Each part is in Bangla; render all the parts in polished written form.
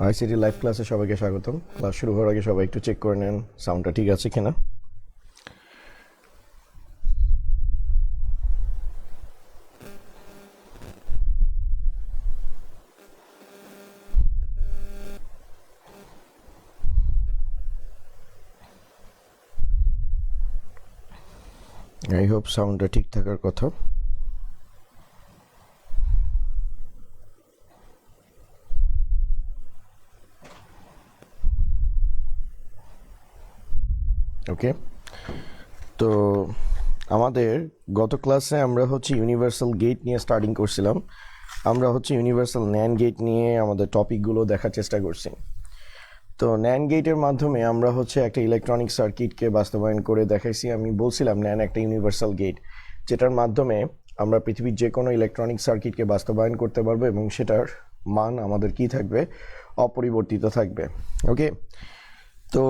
আইসিটি লাইভ ক্লাসে সবাইকে স্বাগতম। ক্লাস শুরু হওয়ার আগে সবাই একটু চেক করে নেন সাউন্ডটা ঠিক আছে কিনা। আই হোপ সাউন্ডটা ঠিক থাকার কথা। ওকে, তো আমাদের গত ক্লাসে আমরা ইউনিভার্সাল গেট নিয়ে স্টার্টিং করছিলাম। আমরা ইউনিভার্সাল ন্যান্ড গেট নিয়ে আমাদের টপিকগুলো দেখার চেষ্টা করছি। তো ন্যান্ড গেটের মাধ্যমে আমরা একটা ইলেকট্রনিক সার্কিটকে বাস্তবায়ন করে দেখাইছি। আমি বলছিলাম ন্যান্ড একটা ইউনিভার্সাল গেট, যেটার মাধ্যমে আমরা পৃথিবীর যে কোনো ইলেকট্রনিক সার্কিটকে বাস্তবায়ন করতে পারবো এবং সেটার মান আমাদের কি থাকবে, অপরিবর্তিত থাকবে। ওকে, তো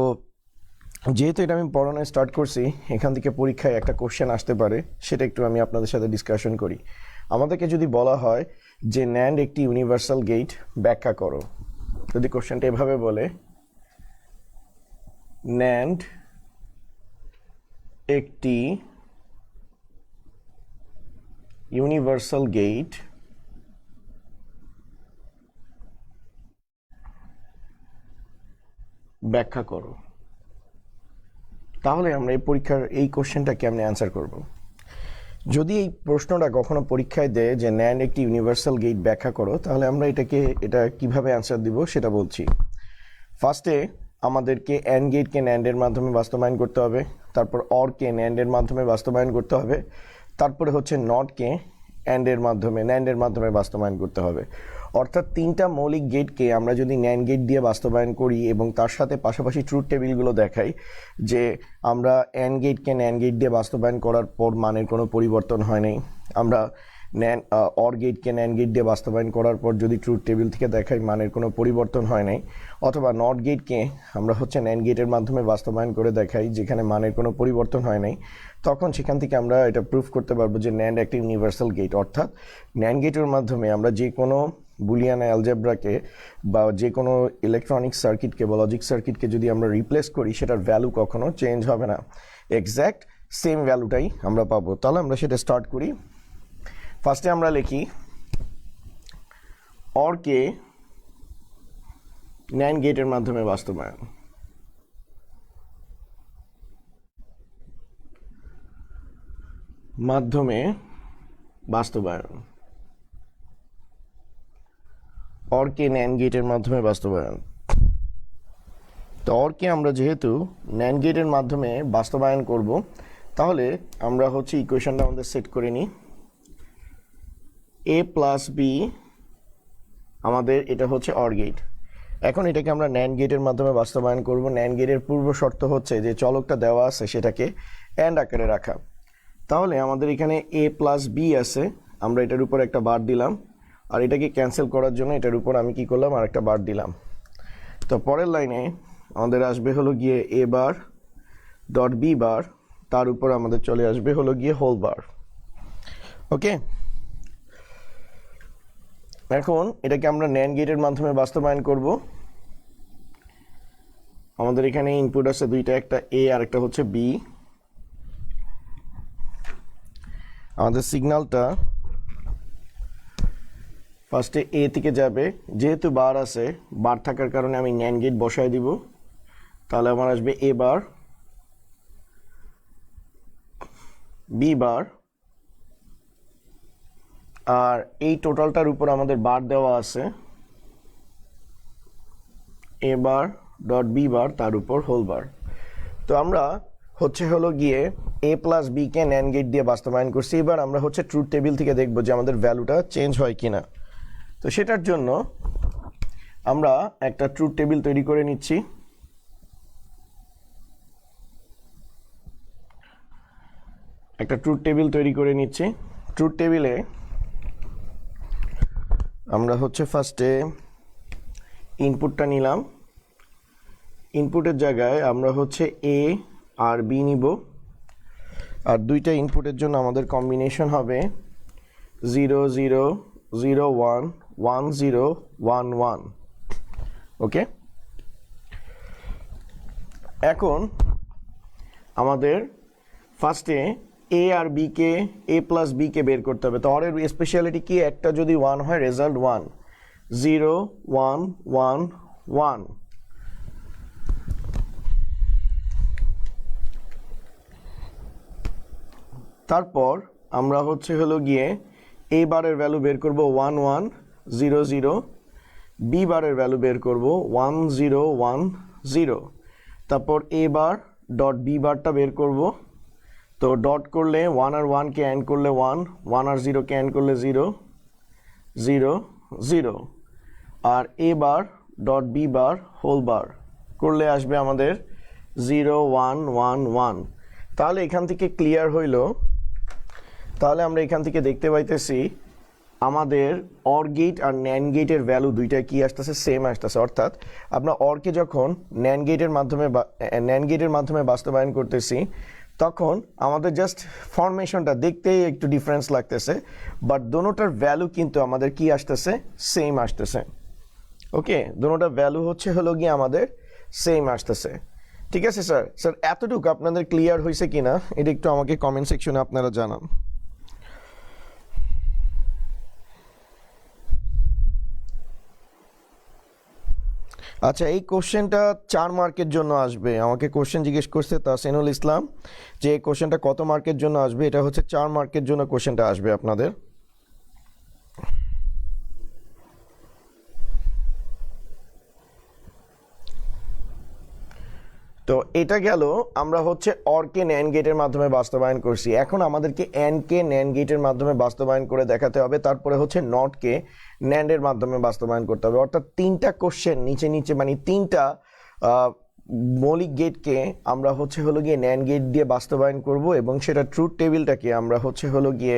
যেহেতু এটা আমি পড়ানো স্টার্ট করছি, এখান থেকে পরীক্ষায় একটা কোশ্চেন আসতে পারে, সেটা একটু আমি আপনাদের সাথে ডিসকাশন করি। আমাদেরকে যদি বলা হয় যে ন্যান্ড একটি ইউনিভার্সাল গেট ব্যাখ্যা করো, যদি কোশ্চেনটা এভাবে বলে ন্যান্ড একটি ইউনিভার্সাল গেট ব্যাখ্যা করো, তাহলে আমরা এই পরীক্ষার এই কোশ্চেনটা কেমনে অ্যান্সার করব। যদি এই প্রশ্নটা কখনো পরীক্ষায় দেয় যে ন্যান্ড একটি ইউনিভার্সাল গেট ব্যাখ্যা করো, তাহলে আমরা এটা কিভাবে অ্যান্সার দিব সেটা বলছি। ফার্স্টে আমাদেরকে অ্যান্ড গেটকে ন্যান্ডের মাধ্যমে বাস্তবায়ন করতে হবে, তারপর অরকে ন্যান্ডের মাধ্যমে বাস্তবায়ন করতে হবে, তারপরে নটকে ন্যান্ডের মাধ্যমে বাস্তবায়ন করতে হবে। অর্থাৎ তিনটা মৌলিক গেটকে আমরা যদি ন্যান্ড গেট দিয়ে বাস্তবায়ন করি এবং তার সাথে পাশাপাশি ট্রুথ টেবিলগুলো দেখাই যে আমরা অ্যান্ড গেটকে ন্যান্ড গেট দিয়ে বাস্তবায়ন করার পর মানের কোনো পরিবর্তন হয় নাই, আমরা অর গেটকে ন্যান্ড গেট দিয়ে বাস্তবায়ন করার পর যদি ট্রুথ টেবিল থেকে দেখাই মানের কোনো পরিবর্তন হয় নাই, অথবা নট গেটকে আমরা ন্যান্ড গেটের মাধ্যমে বাস্তবায়ন করে দেখাই যেখানে মানের কোনো পরিবর্তন হয় নাই, তখন সেখান থেকে আমরা এটা প্রুফ করতে পারবো যে ন্যান্ড একটা ইউনিভার্সাল গেট। অর্থাৎ ন্যান্ড গেটের মাধ্যমে আমরা যে কোনো বুলিয়ান অ্যালজেব্রাকে বা যে কোনো ইলেকট্রনিক সার্কিটকে বা লজিক সার্কিটকে যদি আমরা রিপ্লেস করি, সেটার ভ্যালু কখনো চেঞ্জ হবে না, এক্স্যাক্ট সেম ভ্যালুটাই আমরা পাবো। তাহলে আমরা সেটা স্টার্ট করি। ফার্স্টে আমরা লিখি অরকে ন্যান্ড গেটের মাধ্যমে বাস্তবায়ন। অরকে ন্যান্ড গেটের মাধ্যমে বাস্তবায়ন। তো অরকে আমরা যেহেতু ন্যান্ড গেটের মাধ্যমে বাস্তবায়ন করব, তাহলে আমরা ইকুয়েশনটা আমাদের সেট করে নিই। a প্লাস বি আমাদের এটা অর গেট। এখন এটাকে আমরা ন্যান্ড গেটের মাধ্যমে বাস্তবায়ন করব। ন্যান্ড গেটের পূর্ব শর্ত যে চলকটা দেওয়া আছে সেটাকে অ্যান্ড আকারে রাখা। তাহলে আমাদের এখানে a প্লাস বি আছে, আমরা এটার উপর একটা বার দিলাম, আর এটাকে ক্যান্সেল করার জন্য এটার উপর আমি কি করলাম, আর একটা বার দিলাম। তো পরের লাইনে আমাদের আসবে গিয়ে a bar dot B bar, তার উপর আমাদের চলে আসবে গিয়ে হোল বার। ওকে, এখন এটাকে আমরা ন্যান্ড গেটের মাধ্যমে বাস্তবায়ন করব। আমাদের এখানে ইনপুট আছে দুইটা, একটা এ আর একটা বি। আমাদের সিগন্যালটা ফার্স্টে এ থেকে যাবে, যেহেতু বার আছে, বার থাকার কারণে আমি ন্যান্ড গেট বসায় দিব। তাহলে আমার আসবে এ বার বি বার, আর এই টোটালটার উপর আমাদের বার দেওয়া আছে এ বার ডট বি বার, তার উপর হোল বার। তো আমরা গিয়ে এ প্লাস বি কে ন্যান্ড গেট দিয়ে বাস্তবায়ন করছি। এবার আমরা ট্রুথ টেবিল থেকে দেখবো যে আমাদের ভ্যালুটা চেঞ্জ হয় কিনা। তো সেটার জন্য আমরা একটা ট্রুথ টেবিল তৈরি করে নিচ্ছি। ট্রুথ টেবিলে আমরা ফার্স্টে ইনপুটটা নিলাম। ইনপুটের জায়গায় আমরা এ আর বি নিব, আর দুইটা ইনপুটের জন্য আমাদের কম্বিনেশন হবে 0 0 0 1 1 0 1 1। ওকে, এখন আমাদের ফার্স্টে এ আর বি কে, এ প্লাস বি কে বের করতে হবে। তো অরের স্পেশালিটি কি, একটা যদি 1 হয় রেজাল্ট 1, 0 1 1 1। তারপর আমরা হচ্ছে হলো গিয়ে এ বারের ভ্যালু বের করব 1 1 0 0, বি বারের ভ্যালু বের করব 1 0 1 0। তারপর এ বার ডট বি বারটা বের করব। তো ডট করলে 1 আর 1 কে অ্যান্ড করলে 1, 1 আর 0 কে অ্যান্ড করলে 0 0 0। আর A bar dot B bar whole bar করলে আসবে আমাদের 0 1 1 1। তাহলে এখান থেকে ক্লিয়ার হইল, তাহলে আমরা এখান থেকে দেখতে পাইতেছি আমাদের অর গেট আর ন্যান্ড গেটের ভ্যালু দুইটা কি আসতেছে, সেম আসতেছে। অর্থাৎ আমরা অরকে যখন ন্যান্ড গেটের মাধ্যমে বাস্তবায়ন করতেছি তখন আমাদের জাস্ট ফরমেশনটা দেখতেই একটু ডিফারেন্স লাগতেছে, বাট দোনোটার ভ্যালু কিন্তু আমাদের কি আসতেছে, সেম আসতেছে। ওকে, দোনোটার ভ্যালু হচ্ছে হলো গিয়ে আমাদের সেম আসতেছে। ঠিক আছে স্যার, এতটুকু আপনাদের ক্লিয়ার হয়েছে কিনা এটা একটু আমাকে কমেন্ট সেকশনে আপনারা জানান। আচ্ছা, এই কোশ্চেনটা 4 মার্কের জন্য আসবে। আমাকে কোশ্চেন জিজ্ঞেস করছে তাসিনুল ইসলাম যে এই কোশ্চেনটা কত মার্কের জন্য আসবে। এটা হচ্ছে 4 মার্কের জন্য কোশ্চেনটা আসবে আপনাদের। তো এটা গেল আমরা হচ্ছে অরকে ন্যান্ড গেটের মাধ্যমে বাস্তবায়ন করছি। এখন আমাদেরকে অ্যান্ডকে ন্যান্ড গেটের মাধ্যমে বাস্তবায়ন করে দেখাতে হবে। তারপরে হচ্ছে নটকে ন্যান্ডের মাধ্যমে বাস্তবায়ন করতে হবে। অর্থাৎ 3টা কোশ্চেন নিচে নিচে, মানে 3টা মৌলিক গেটকে আমরা হচ্ছে হলো গিয়ে ন্যান্ড গেট দিয়ে বাস্তবায়ন করব এবং সেটা ট্রুথ টেবিলটাকে আমরা হচ্ছে হলো গিয়ে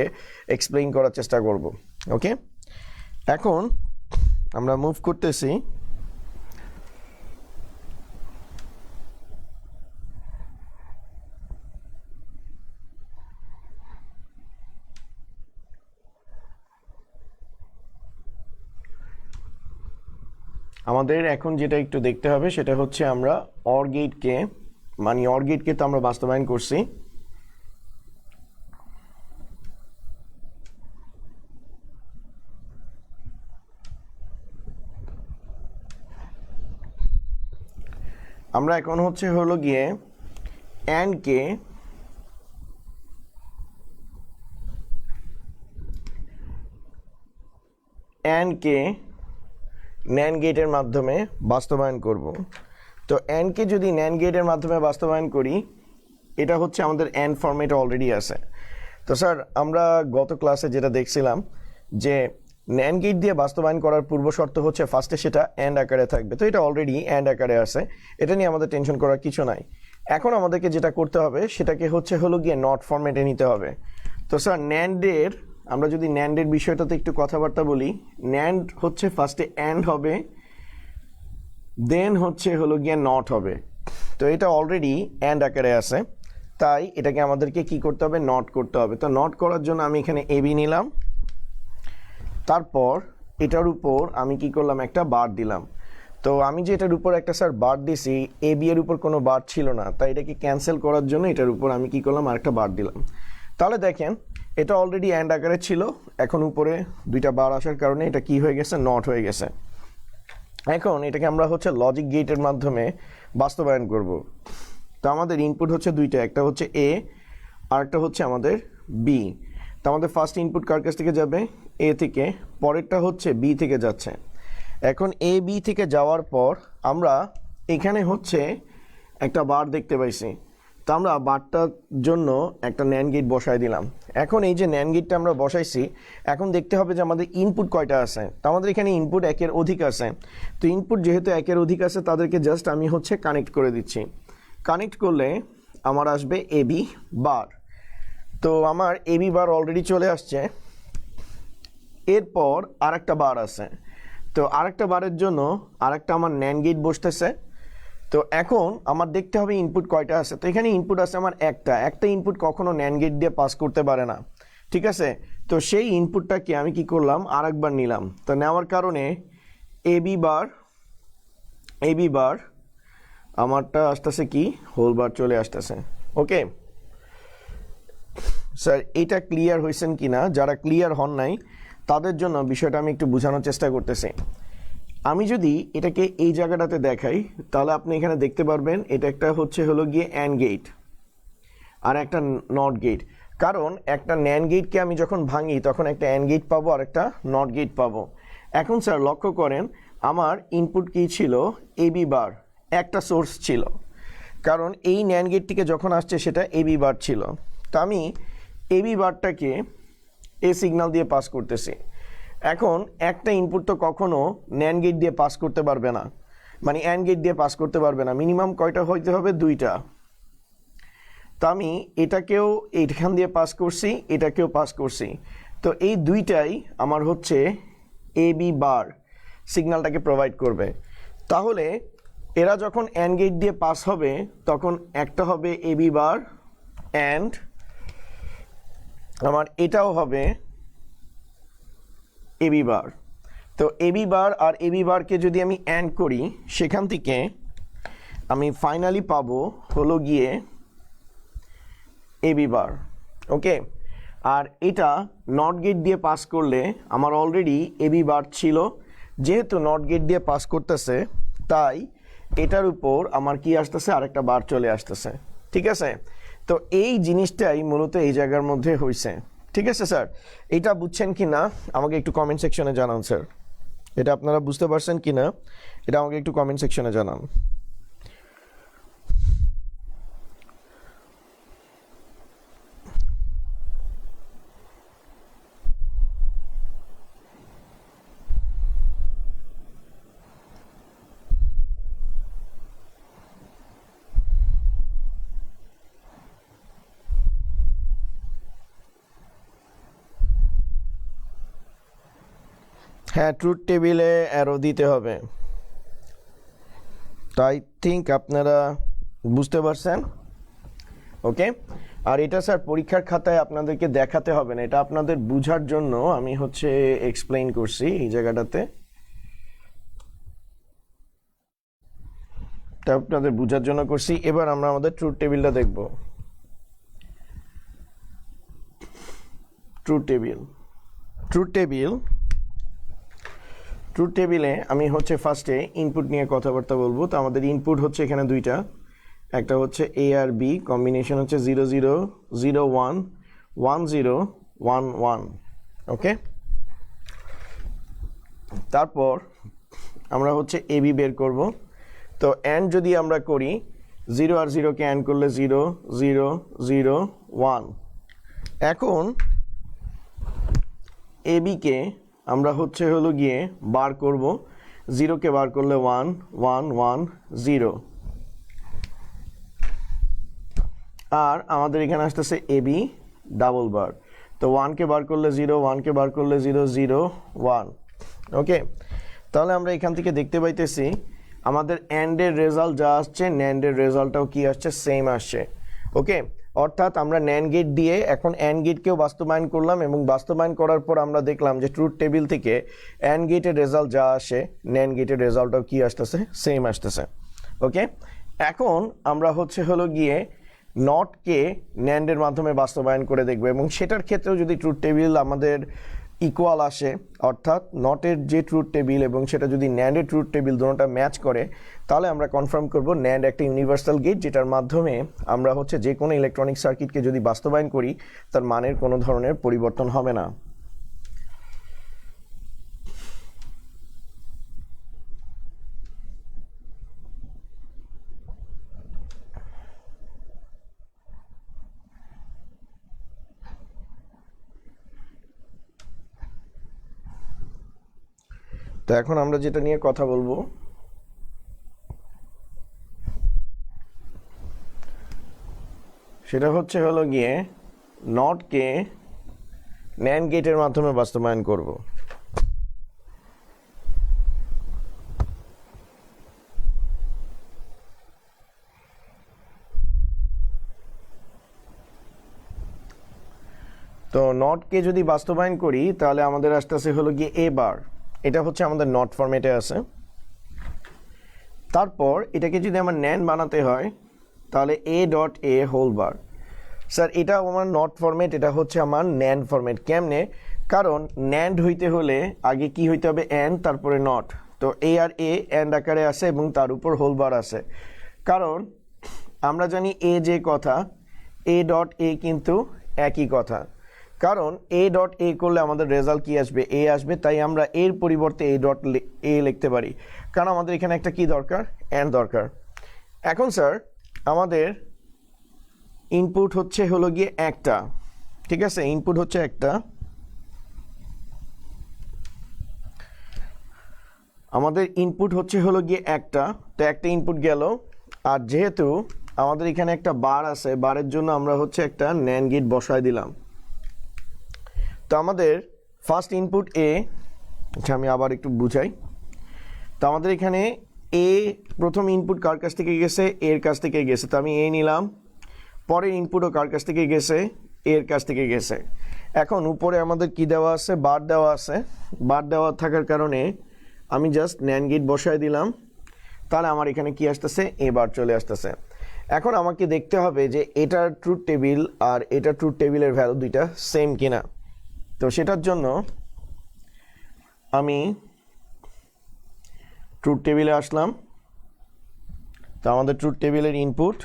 এক্সপ্লেইন করার চেষ্টা করব। ওকে, এখন আমরা মুভ করতেছি আমাদের এখন যেটা একটু দেখতে হবে সেটা হচ্ছে আমরা অর গেটকে, মানে অর গেটকে তো আমরা বাস্তবায়ন করছি। আমরা এখন হচ্ছে হলো গিয়ে অ্যান্ডকে ন্যান্ড গেটের মাধ্যমে বাস্তবায়ন করব। তো অ্যান্ডকে যদি ন্যান্ড গেটের মাধ্যমে বাস্তবায়ন করি, এটা হচ্ছে আমাদের অ্যান্ড ফরম্যাটে অলরেডি আছে। তো স্যার আমরা গত ক্লাসে যেটা দেখছিলাম যে ন্যান্ড গেট দিয়ে বাস্তবায়ন করার পূর্ব শর্ত হচ্ছে ফার্স্টে সেটা অ্যান্ড আকারে থাকবে। তো এটা অলরেডি অ্যান্ড আকারে আছে, এটা নিয়ে আমাদের টেনশন করার কিছু নাই। এখন আমাদেরকে যেটা করতে হবে সেটাকে হচ্ছে হলো গিয়ে নট ফরম্যাটে নিতে হবে। তো স্যার ন্যান্ডের, আমরা যদি ন্যান্ডের বিষয়টাতে একটু কথাবার্তা বলি, ন্যান্ড হচ্ছে ফার্স্টে অ্যান্ড হবে, দেন হচ্ছে হলো গিয়ে নট হবে। তো এটা অলরেডি অ্যান্ড আকারে আছে, তাই এটাকে আমাদেরকে কি করতে হবে, নট করতে হবে। তো নট করার জন্য আমি এখানে এবি নিলাম, তারপর এটার উপর আমি কি করলাম, একটা বার দিলাম। তো আমি যে এটার উপর একটা স্যার বার দিছি, এ বি এর উপর কোনো বার ছিল না, তাই এটাকে ক্যান্সেল করার জন্য এটার উপর আমি কি করলাম, আরেকটা বার দিলাম। তাহলে দেখেন এটা অলরেডি অ্যান্ড আকারে ছিল, এখন উপরে দুইটা বার আসার কারণে এটা কি হয়ে গেছে, নট হয়ে গেছে। এখন এটাকে আমরা হচ্ছে লজিক গেটের মাধ্যমে বাস্তবায়ন করব। তো আমাদের ইনপুট হচ্ছে দুইটা, একটা হচ্ছে এ আর একটা হচ্ছে আমাদের বি। তো আমাদের ফার্স্ট ইনপুট কার কাছ থেকে যাবে, এ থেকে, পরেরটা হচ্ছে বি থেকে যাচ্ছে। এখন এ বি থেকে যাওয়ার পর আমরা এখানে হচ্ছে একটা বার দেখতে পাইছি, তো আমরা বারটার জন্য একটা ন্যান্ড গেট বসাই দিলাম। এখন এই যে ন্যান্ড গেটটা আমরা বসাইছি, এখন দেখতে হবে যে আমাদের ইনপুট কয়টা আছে। তো আমাদের এখানে ইনপুট একের অধিক আছে। তো ইনপুট যেহেতু একের অধিক আছে, তাদেরকে জাস্ট আমি হচ্ছে কানেক্ট করে দিচ্ছি। কানেক্ট করলে আমার আসবে এবি বার। তো আমার এবি বার অলরেডি চলে আসছে। এরপর আরেকটা বার আছে, তো আরেকটা বারের জন্য আরেকটা আমার ন্যান্ড গেট বসতেছে। তো এখন আমার দেখতে হবে ইনপুট কয়টা আছে। তো এখানে ইনপুট আছে আমার একটা ইনপুট কখনো ন্যান্ড গেট দিয়ে পাস করতে পারে না, ঠিক আছে। তো সেই ইনপুটটাকে আমি কি করলাম, আরেকবার নিলাম। তো নেওয়ার কারণে এবি বার এবি বার, আমারটা আসতেছে কি হোল বার চলে আসতেছে। ওকে স্যার, এটা ক্লিয়ার হয়েছেন কি না? যারা ক্লিয়ার হন নাই তাদের জন্য বিষয়টা আমি একটু বোঝানোর চেষ্টা করতেছি। আমি যদি এটাকে এই জায়গাটাতে দেখাই তাহলে আপনি এখানে দেখতে পারবেন এটা একটা হলো গিয়ে অ্যান্ড গেট আর একটা নট গেট। কারণ একটা ন্যান্ড গেটকে আমি যখন ভাঙি তখন একটা অ্যান্ড গেট পাবো আর একটা নট গেট পাবো। এখন স্যার লক্ষ্য করেন আমার ইনপুট কি ছিল? এবি বার, একটা সোর্স ছিল, কারণ এই ন্যান্ড গেটটিকে যখন আসছে সেটা এবি বার ছিল। তো আমি এবি বারটাকে এ সিগন্যাল দিয়ে পাস করতেছি। এখন একটা ইনপুট তো কখনো ন্যান্ড গেট দিয়ে পাস করতে পারবে না, মানে অ্যান্ড গেট দিয়ে পাস করতে পারবে না, মিনিমাম কয়টা হইতে হবে? দুইটা। তো আমি এটাকেও এইখান দিয়ে পাস করছি, এটাকেও পাস করছি, তো এই দুইটাই আমার হচ্ছে এবি বার সিগন্যালটাকে প্রোভাইড করবে। তাহলে এরা যখন অ্যান্ড গেট দিয়ে পাস হবে তখন একটা হবে এবি বার অ্যান্ড আমার এটাও হবে এবি বার। তো এবি বার আর এবি বারকে যদি আমি অ্যান্ড করি সেখান থেকে আমি ফাইনালি পাবো হলো গিয়ে এবি বার। ওকে, আর এটা নট গেট দিয়ে পাস করলে আমার অলরেডি এবি বার ছিল, যেহেতু নট গেট দিয়ে পাস করতেছে তাই এটার উপর আমার কি আসতেছে? আরেকটা বার চলে আসতেছে। ঠিক আছে, তো এই জিনিসটাই মূলত এই জায়গার মধ্যে হয়েছে। ঠিক আছে স্যার, এটা বুঝছেন কি না আমাকে একটু কমেন্ট সেকশনে জানান স্যার। এটা আপনারা বুঝতে পারছেন কি না এটা আমাকে একটু কমেন্ট সেকশনে জানান। হ্যাঁ, ট্রুথ টেবিলে অ্যারো দিতে হবে। তো আই থিঙ্ক আপনারা বুঝতে পারছেন। ওকে, আর এটা স্যার পরীক্ষার খাতায় আপনাদেরকে দেখাতে হবে না, এটা আপনাদের বুঝার জন্য আমি এক্সপ্লেইন করছি এই জায়গাটাতে, এটা আপনাদের বুঝার জন্য করছি। এবার আমরা আমাদের ট্রুথ টেবিলটা দেখব। ট্রুথ টেবিলে আমি ফার্স্টে ইনপুট নিয়ে কথাবার্তা বলবো। তো আমাদের ইনপুট এখানে দুইটা, একটা এ আর বি, কম্বিনেশন 0 0 0 1 1 0 1 1। ওকে, তারপর আমরা এবি বের করব। তো অ্যান্ড যদি আমরা করি 0 আর 0কে অ্যান্ড করলে 0 0 0 1। এখন এবিকে আমরা হলো গিয়ে বার করব, 0কে বার করলে 1 1 1 0, আর আমাদের এখানে আসতেছে এবি ডাবল বার। তো 1কে বার করলে 0, 1কে বার করলে 0 0 1। ওকে, তাহলে আমরা এখান থেকে দেখতে পাইতেছি আমাদের অ্যান্ডের রেজাল্ট যা আসছে ন্যান্ডের রেজাল্টটাও কি আসছে? সেম আসছে। ওকে, অর্থাৎ আমরা ন্যান্ড গেট দিয়ে এখন অ্যান্ড গেটকেও বাস্তবায়ন করলাম, এবং বাস্তবায়ন করার পর আমরা দেখলাম যে ট্রুথ টেবিল থেকে অ্যান্ড গেটের রেজাল্ট যা আসে ন্যান্ড গেটের রেজাল্টটাও কি আসতেছে? সেম আসতেছে। ওকে, এখন আমরা হলো গিয়ে নটকে ন্যান্ডের মাধ্যমে বাস্তবায়ন করে দেখব, এবং সেটার ক্ষেত্রেও যদি ট্রুথ টেবিল আমাদের ইকুয়াল আসে, অর্থাৎ নটের যে ট্রুথ টেবিল এবং সেটা যদি ন্যান্ডের ট্রুথ টেবিল দুটোটা ম্যাচ করে, তাহলে আমরা কনফার্ম করব ন্যান্ড একটা ইউনিভার্সাল গেট, যেটার মাধ্যমে আমরা যে কোনো ইলেকট্রনিক সার্কিটকে যদি বাস্তবায়ন করি তার মানের কোনো ধরনের পরিবর্তন হবে না। তো এখন আমরা যেটা নিয়ে কথা বলবো সেটা হলো গিয়ে নটকে ন্যান্ড গেটের মাধ্যমে বাস্তবায়ন করব। তো নটকে যদি বাস্তবায়ন করি তাহলে আমাদের আসতেছে হলো গিয়ে এ বার, এটা আমাদের নট ফরম্যাটে আছে। তারপর এটাকে যদি আমার ন্যান্ড বানাতে হয় তাহলে A dot A whole bar. Sir এটা আমার নট ফরম্যাট, এটা হচ্ছে আমার ন্যান্ড ফরম্যাট। কেমনে? কারণ ন্যান্ড হইতে হলে আগে কি হইতে হবে? এন, তারপরে নট। তো এ আর এ এন্ড আকারে আছে এবং তার উপর হোল বার আছে। কারণ আমরা জানি এ যে কথা, এ ডট এ কিন্তু একই কথা। কারণ এ ডট এ করলে আমাদের রেজাল্ট কি আসবে? এ আসবে। তাই আমরা এর পরিবর্তে এ ডট এ লিখতে পারি, কারণ আমাদের এখানে একটা কি দরকার? এন্ড দরকার। এখন স্যার আমাদের ইনপুট হচ্ছে হলো গিয়ে একটা, ঠিক আছে? ইনপুট হচ্ছে একটা, আমাদের ইনপুট হচ্ছে হলো গিয়ে একটা। তো একটা ইনপুট গেল, আর যেহেতু আমাদের এখানে একটা বার আছে, বারের জন্য আমরা হচ্ছে একটা ন্যান্ড গেট বসায় দিলাম। তো আমাদের ফার্স্ট ইনপুট এ, আচ্ছা আমি আবার একটু বুঝাই। তো আমাদের এখানে এ প্রথম ইনপুট কার কাছ থেকে গেছে? এর কাছ থেকে গেছে। তো আমি এ নিলাম। পরের ইনপুটও কার কাছ থেকে গেছে? এর কাছ থেকে গেছে। এখন উপরে আমাদের কি দেওয়া আছে? বার দেওয়া আছে। বার দেওয়া থাকার কারণে আমি জাস্ট ন্যান্ড গেট বসায় দিলাম। তাহলে আমার এখানে কি আসতেছে? এ বার চলে আসতেছে। এখন আমাকে দেখতে হবে যে এটার ট্রুথ টেবিল আর এটার ট্রুথ টেবিলের ভ্যালু দুইটা সেম কিনা। তো সেটার জন্য আমি ট্রুথ টেবিলে আসলাম। তো আমাদের ট্রুথ টেবিলের ইনপুট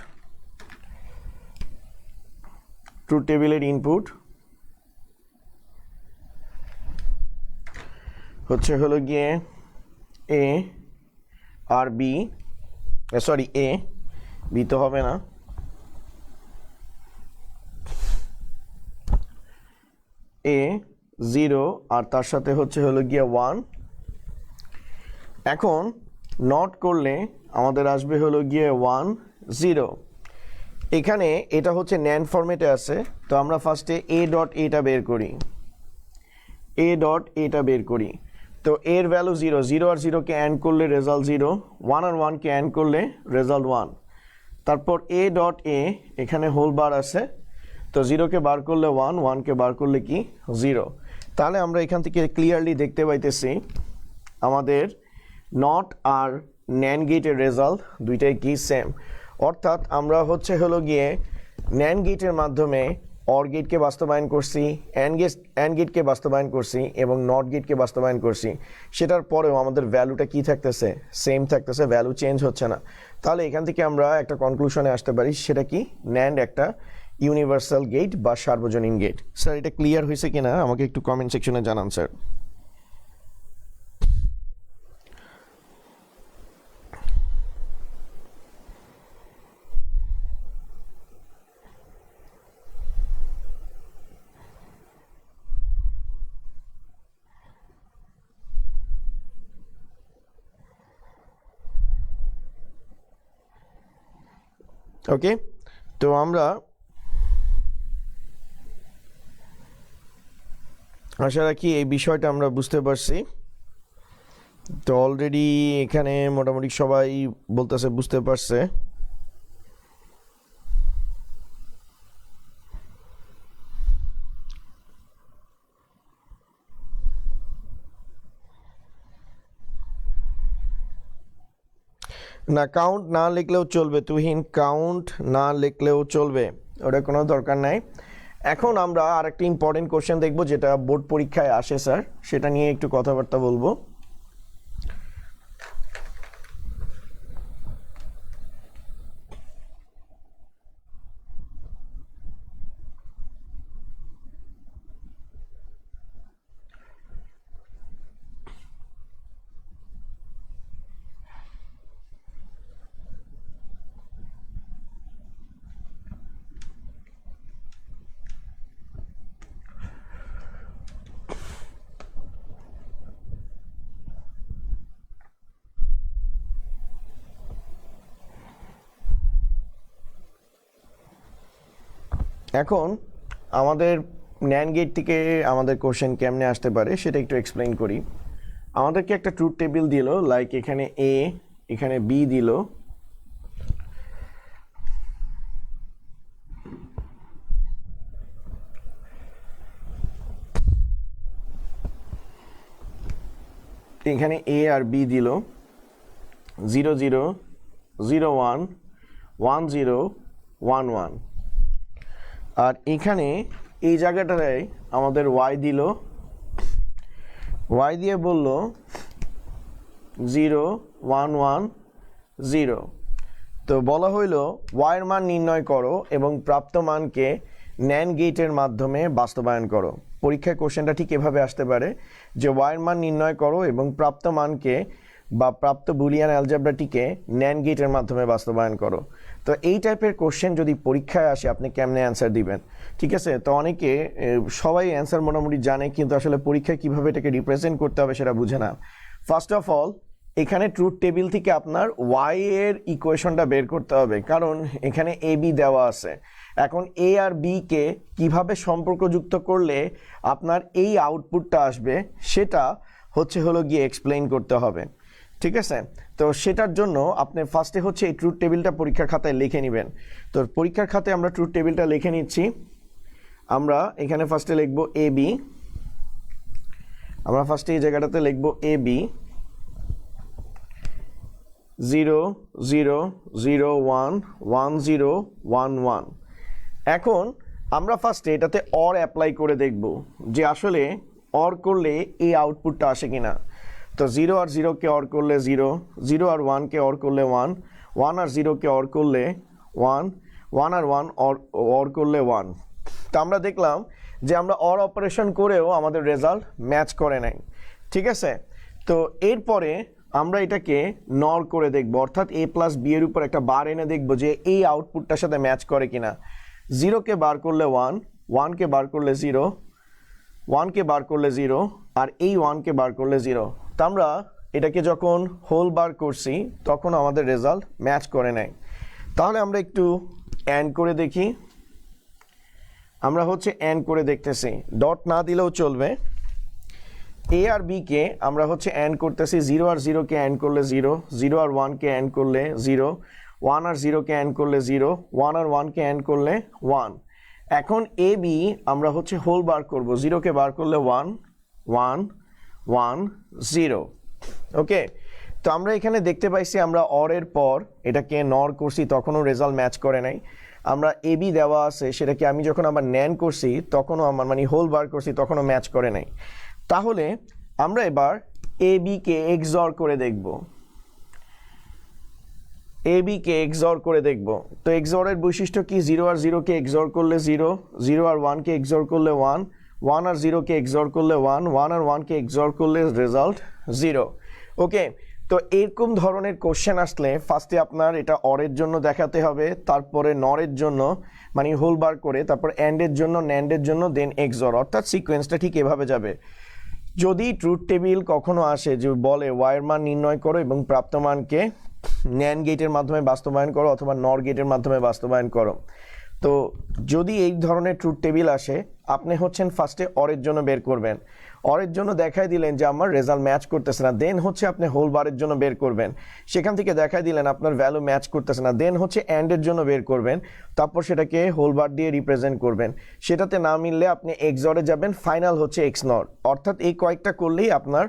হচ্ছে হলো গিয়ে এ আর বি, সরি এ, বি তো হবে না, এ 0 আর তার সাথে হচ্ছে হলো গিয়ে 1। এখন নট করলে আমাদের আসবে হলো গিয়ে 1 0। এখানে এটা হচ্ছে ন্যান্ড ফরম্যাটে আছে। তো আমরা ফার্স্টে এ ডট এটা বের করি, এ ডট এটা বের করি। তো এর ভ্যালু 0, 0 আর 0কে অ্যান্ড করলে রেজাল্ট 0, 1 আর 1কে অ্যান্ড করলে রেজাল্ট 1। তারপর এ ডট এ, এখানে হোল বার আছে। তো 0কে বার করলে 1, 1কে বার করলে কি? 0। তাহলে আমরা এখান থেকে ক্লিয়ারলি দেখতে পাইতেছি আমাদের নট আর ন্যান্ড গেটের রেজাল্ট দুইটাই কি? সেম। অর্থাৎ আমরা হচ্ছে হলো গিয়ে ন্যান্ড গেটের মাধ্যমে অর গেটকে বাস্তবায়ন করছি, অ্যান্ড গেটকে বাস্তবায়ন করছি এবং নট গেটকে বাস্তবায়ন করছি। সেটার পরেও আমাদের ভ্যালুটা কি থাকতেছে? সেম থাকতেছে, ভ্যালু চেঞ্জ হচ্ছে না। তাহলে এখান থেকে আমরা একটা কনক্লুশনে আসতে পারি, সেটা কি? ন্যান্ড একটা ইউনিভার্সাল গেট বা সার্বজনীন গেট। স্যার এটা ক্লিয়ার হয়েছে কিনা আমাকে একটু কমেন্ট সেকশনে জানান স্যার। ওকে, তো আমরা আশা রাখি এই বিষয়টা আমরা বুঝতে পারছি। তো অলরেডি এখানে মোটামুটি সবাই বলতেছে বুঝতে পারছে। না, কাউন্ট না লিখলেও চলবে তুহিন, কাউন্ট না লিখলেও চলবে, ওটা কোনো দরকার নাই। এখন আমরা আরেকটা ইম্পর্টেন্ট কোশ্চেন দেখব যেটা বোর্ড পরীক্ষায় আসে স্যার, সেটা নিয়ে একটু কথাবার্তা বলবো। এখন আমাদের ন্যান্ড গেট থেকে আমাদের কোশ্চেন কেমনে আসতে পারে সেটা একটু এক্সপ্লেইন করি। আমাদেরকে একটা ট্রুথ টেবিল দিল, লাইক এখানে এ, এখানে বি দিল। এখানে এ আর বি দিল। 0 0 0 1 1 0 1 1। আর এখানে এই জায়গাটায় আমাদের y দিল, y দিয়ে বলল 0 1 1 0। তো বলা হইল y এর মান নির্ণয় করো এবং প্রাপ্ত মানকে NAND গেটের মাধ্যমে বাস্তবায়ন করো। পরীক্ষায় কোশ্চেনটা ঠিক এভাবে আসতে পারে যে y এর মান নির্ণয় করো এবং প্রাপ্ত মানকে বা প্রাপ্ত বুলিয়ান অ্যালজেব্রাটিকে NAND গেটের মাধ্যমে বাস্তবায়ন করো। তো এই টাইপের কোশ্চেন যদি পরীক্ষায় আসে আপনি কেমনে অ্যান্সার দিবেন? ঠিক আছে, তো অনেকে সবাই অ্যান্সার মোটামুটি জানে, কিন্তু আসলে পরীক্ষায় কিভাবে এটাকে রিপ্রেজেন্ট করতে হবে সেটা বুঝে না। ফার্স্ট অফ অল এখানে ট্রুথ টেবিল থেকে আপনার y এর ইকুয়েশনটা বের করতে হবে, কারণ এখানে a b দেওয়া আছে। এখন a আর b কে কিভাবে সম্পর্কযুক্ত করলে আপনার এই আউটপুটটা আসবে সেটা হলো গিয়ে এক্সপ্লেইন করতে হবে। ঠিক আছে, তো সেটার জন্য আপনি ফার্স্টে হচ্ছে এই ট্রুথ টেবিলটা পরীক্ষার খাতায় লিখে নেবেন। তো পরীক্ষার খাতায় আমরা ট্রুথ টেবিলটা লিখে নিচ্ছি। আমরা এখানে ফার্স্টে লিখব a b, আমরা ফার্স্টে এই জায়গাটাতে লিখব a b 0 0 0 1 1 0 1 1। এখন আমরা ফার্স্টে এটাতে অর অ্যাপ্লাই করে দেখব যে আসলে অর করলে এই আউটপুটটা আসে কিনা। তো 0 আর 0 কে অর করলে 0, 0 আর 1 কে অর করলে 1, 1 আর 0 কে অর করলে 1, 1 আর 1 অর করলে 1। তো আমরা দেখলাম যে আমরা অর অপারেশন করেও আমাদের রেজাল্ট ম্যাচ করে নাই। ঠিক আছে, তো এরপরে আমরা এটাকে নর করে দেখব, অর্থাৎ a প্লাস b এর উপর একটা বার এনে দেখব যে এই আউটপুটটার সাথে ম্যাচ করে কিনা। 0 কে বার করলে 1, 1 কে বার করলে 0, 1 কে বার করলে 0, আর এই 1 কে বার করলে 0। তো আমরা এটাকে যখন হোল বার করছি তখন আমাদের রেজাল্ট ম্যাচ করে নাই। তাহলে আমরা একটু অ্যান্ড করে দেখি। আমরা হচ্ছে অ্যান্ড করে দেখতেছি, ডট না দিলেও চলবে। a আর b কে আমরা হচ্ছে অ্যান্ড করতেছি, 0 আর 0 কে অ্যান্ড করলে 0, 0 আর 1 কে অ্যান্ড করলে 0, 1 আর 0 কে অ্যান্ড করলে 0, 1 আর 1 কে অ্যান্ড করলে 1। এখন a b আমরা হচ্ছে হোল বার করব, 0 কে বার করলে 1 1 1 0। ওকে, তো আমরা এখানে দেখতে পাইছি আমরা অর এর পর এটাকে নর করছি তখনও রেজাল্ট ম্যাচ করে নাই। আমরা এ বি দেওয়া আছে সেটাকে আমি যখন আবার ন্যান করছি তখনও আমার মানে হোল বার করছি তখনও ম্যাচ করে নাই। তাহলে আমরা এবার এ বি কে এক্সঅর করে দেখব, এ বি কে এক্সঅর করে দেখব। তো এক্সঅরের বৈশিষ্ট্য কি? 0 আর 0 কে এক্সঅর করলে 0, 0 আর 1 কে এক্সঅর করলে 1, 1 আর 0 কে এক্সঅর করলে 1, 1 আর 1 কে এক্সঅর করলে রেজাল্ট 0। ওকে, তো এরকম ধরনের কোশ্চেন আসলে ফার্স্টে আপনার এটা অরের জন্য দেখাতে হবে, তারপরে নরের জন্য মানে হোল বার করে, তারপর অ্যান্ডের জন্য, ন্যান্ডের জন্য, দেন এক্সঅর, অর্থাৎ সিকোয়েন্সটা ঠিক এভাবে যাবে। যদি ট্রুথ টেবিল কখনো আসে যে বলে ওয়াইয়ের মান নির্ণয় করো এবং প্রাপ্ত মানকে ন্যান্ড গেটের মাধ্যমে বাস্তবায়ন করো অথবা নর গেটের মাধ্যমে বাস্তবায়ন করো, তো যদি এই ধরনের ট্রুথ টেবিল আসে আপনি হচ্ছেন ফার্স্টে অরের জন্য বের করবেন, অরের জন্য দেখাই দিলেন যে আমার রেজাল্ট ম্যাচ করতেছে না, দেন হচ্ছে আপনি হোল বারের জন্য বের করবেন, সেখান থেকে দেখাই দিলেন আপনার ভ্যালু ম্যাচ করতেছে না, দেন হচ্ছে অ্যান্ডের জন্য বের করবেন, তারপর সেটাকে হোল বার দিয়ে রিপ্রেজেন্ট করবেন, সেটাতে না মিললে আপনি এক্সঅরে যাবেন, ফাইনাল হচ্ছে এক্স নর, অর্থাৎ এই কয়েকটা করলেই আপনার